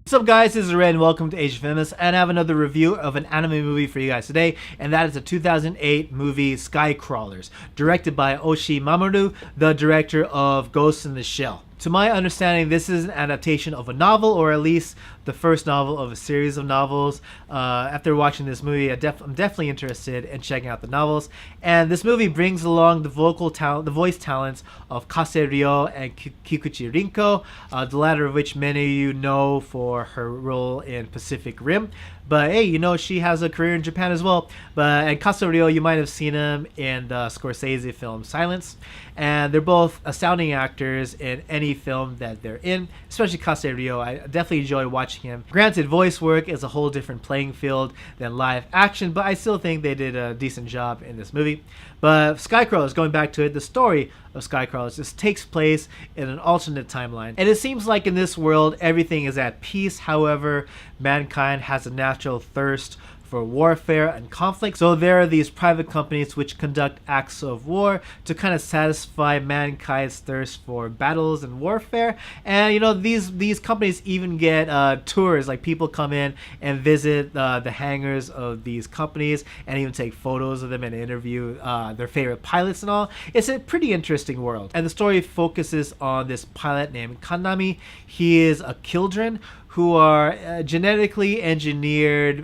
What's up guys, this is Red and welcome to Asian Feminist, and I have another review of an anime movie for you guys today, and that is the 2008 movie Skycrawlers, directed by Oshii Mamoru, the director of Ghost in the Shell. To my understanding, this is an adaptation of a novel, or at least the first novel of a series of novels. After watching this movie, I'm definitely interested in checking out the novels. And this movie brings along the voice talents of Kase and Kikuchi RInko, the latter of which many of you know for her role in Pacific Rim. But hey, you know, she has a career in Japan as well. And Kase, you might have seen him in the Scorsese film Silence. And they're both astounding actors in any film that they're in, especially Kase. I definitely enjoy watching him. Granted, voice work is a whole different playing field than live action, but I still think they did a decent job in this movie. But Skycrawlers, going back to it, the story of Skycrawlers just takes place in an alternate timeline. And it seems like in this world, everything is at peace. However, mankind has a natural thirst for warfare and conflict. So there are these private companies which conduct acts of war to kind of satisfy mankind's thirst for battles and warfare. And you know, these companies even get tours, like people come in and visit the hangars of these companies and even take photos of them and interview their favorite pilots and all. It's a pretty interesting world. And the story focuses on this pilot named Kanami. He is a children who are genetically engineered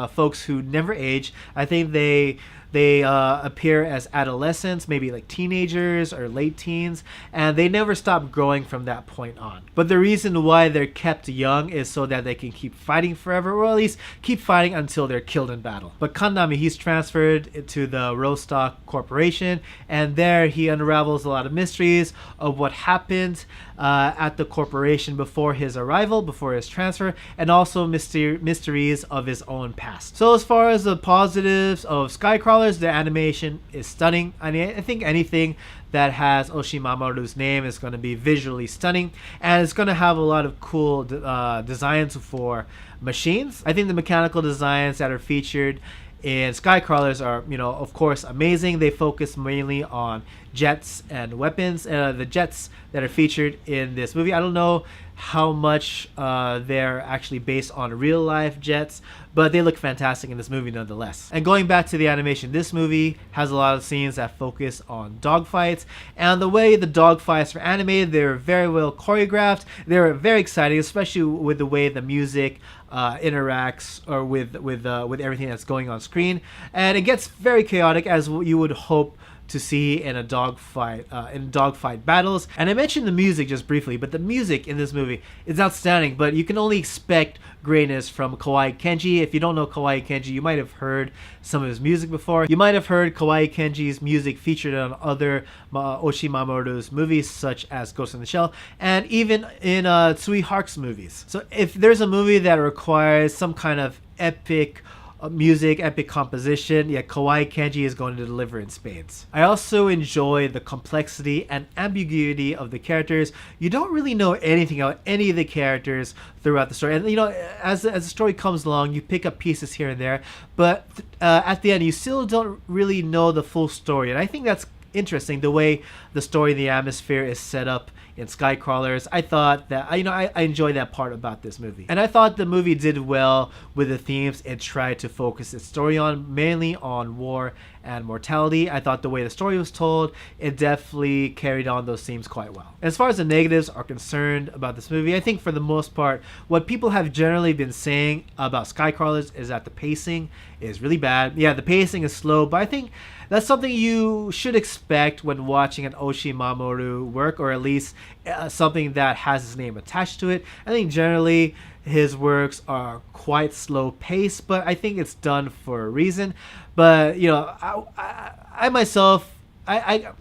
folks who never age. I think they appear as adolescents, maybe like teenagers or late teens, and they never stop growing from that point on. But the reason why they're kept young is so that they can keep fighting forever, or at least keep fighting until they're killed in battle. But Kanami, he's transferred to the Rostock Corporation, and there he unravels a lot of mysteries of what happened at the corporation before his arrival, before his transfer, and also mysteries of his own past. So as far as the positives of Skycrawlers, the animation is stunning. I mean, I think anything that has Oshii Mamoru's name is going to be visually stunning, and it's going to have a lot of cool designs for machines. I think the mechanical designs that are featured in Skycrawlers are, you know, of course, amazing. They focus mainly on jets and weapons. The jets that are featured in this movie, I don't know how much they're actually based on real life jets, but they look fantastic in this movie nonetheless. And going back to the animation, this movie has a lot of scenes that focus on dogfights, and the way the dogfights are animated, they're very well choreographed. They're very exciting, especially with the way the music interacts or with everything that's going on screen, and it gets very chaotic, as you would hope to see in a dogfight battles. And I mentioned the music just briefly, but the music in this movie is outstanding. But you can only expect greatness from Kawaii Kenji. If you don't know Kawaii Kenji, you might have heard some of his music before. You might have heard Kawaii Kenji's music featured on other Oshii Mamoru's movies, such as Ghost in the Shell, and even in Tsui Hark's movies. So if there's a movie that requires some kind of epic music, epic composition, yeah, Kawaii Kenji is going to deliver in spades. I also enjoy the complexity and ambiguity of the characters. You don't really know anything about any of the characters throughout the story, and you know, as the story comes along, you pick up pieces here and there, but at the end, you still don't really know the full story. And I think that's interesting, the way the story, the atmosphere is set up in Skycrawlers. I thought that, you know, I enjoyed that part about this movie. And I thought the movie did well with the themes it tried to focus its story on, mainly on war and mortality. I thought the way the story was told, it definitely carried on those themes quite well. As far as the negatives are concerned about this movie, I think for the most part, what people have generally been saying about Skycrawlers is that the pacing is really bad. Yeah, the pacing is slow, but I think that's something you should expect when watching an Oshii Mamoru work, or at least something that has his name attached to it. I think generally his works are quite slow paced, but I think it's done for a reason. But you know, I myself, I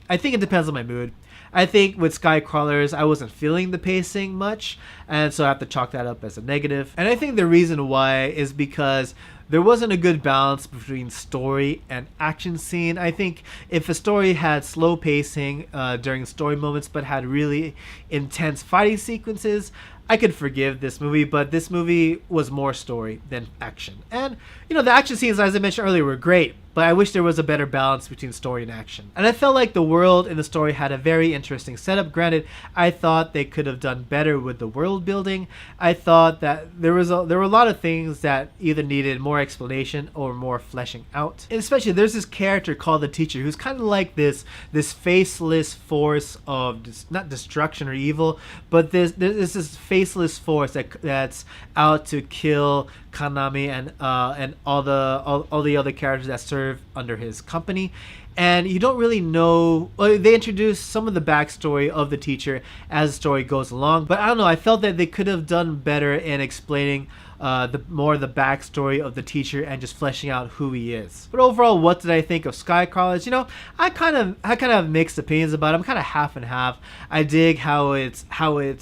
think it depends on my mood. I think with Skycrawlers, I wasn't feeling the pacing much, and so I have to chalk that up as a negative. And I think the reason why is because there wasn't a good balance between story and action scene. I think if a story had slow pacing during story moments but had really intense fighting sequences, I could forgive this movie, but this movie was more story than action. And, you know, the action scenes, as I mentioned earlier, were great, but I wish there was a better balance between story and action. And I felt like the world in the story had a very interesting setup. Granted, I thought they could have done better with the world building. I thought that there were a lot of things that either needed more explanation or more fleshing out. And especially, there's this character called the Teacher who's kind of like this faceless force of not destruction or evil, but there's this faceless force that's out to kill Kanami and all the other characters that serve under his company. And you don't really know. Well, they introduce some of the backstory of the Teacher as the story goes along, but I don't know. I felt that they could have done better in explaining the backstory of the Teacher and just fleshing out who he is. But overall, what did I think of Skycrawlers? You know, I kind of have mixed opinions about it. I'm kind of half and half. I dig how it's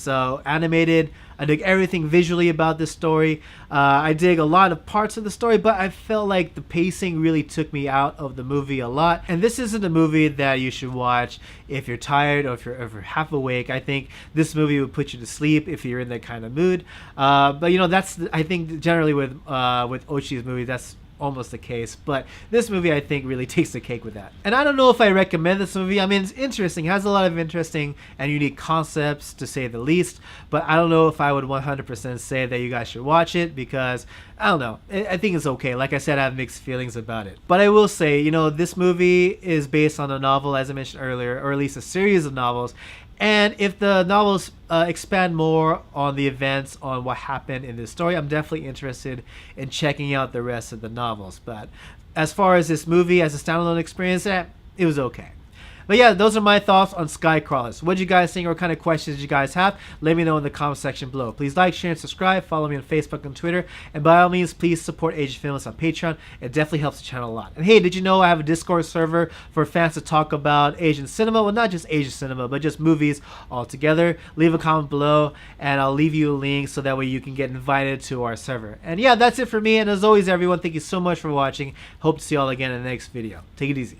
animated. I dig everything visually about this story. I dig a lot of parts of the story, but I felt like the pacing really took me out of the movie a lot. And this isn't a movie that you should watch if you're tired or if you're half awake. I think this movie would put you to sleep if you're in that kind of mood. But you know, I think generally with Oshii's movie, that's almost the case, but this movie I think really takes the cake with that. And I don't know if I recommend this movie. I mean, it's interesting, it has a lot of interesting and unique concepts to say the least, but I don't know if I would 100% say that you guys should watch it, because I don't know, I think it's okay. Like I said, I have mixed feelings about it, but I will say, you know, this movie is based on a novel, as I mentioned earlier, or at least a series of novels. And if the novels expand more on the events, on what happened in this story, I'm definitely interested in checking out the rest of the novels. But as far as this movie as a standalone experience, it was okay. But yeah, those are my thoughts on Skycrawlers. What did you guys think, or what kind of questions did you guys have? Let me know in the comment section below. Please like, share, and subscribe. Follow me on Facebook and Twitter. And by all means, please support Asian Films on Patreon. It definitely helps the channel a lot. And hey, did you know I have a Discord server for fans to talk about Asian cinema? Well, not just Asian cinema, but just movies altogether. Leave a comment below, and I'll leave you a link so that way you can get invited to our server. And yeah, that's it for me. And as always, everyone, thank you so much for watching. Hope to see you all again in the next video. Take it easy.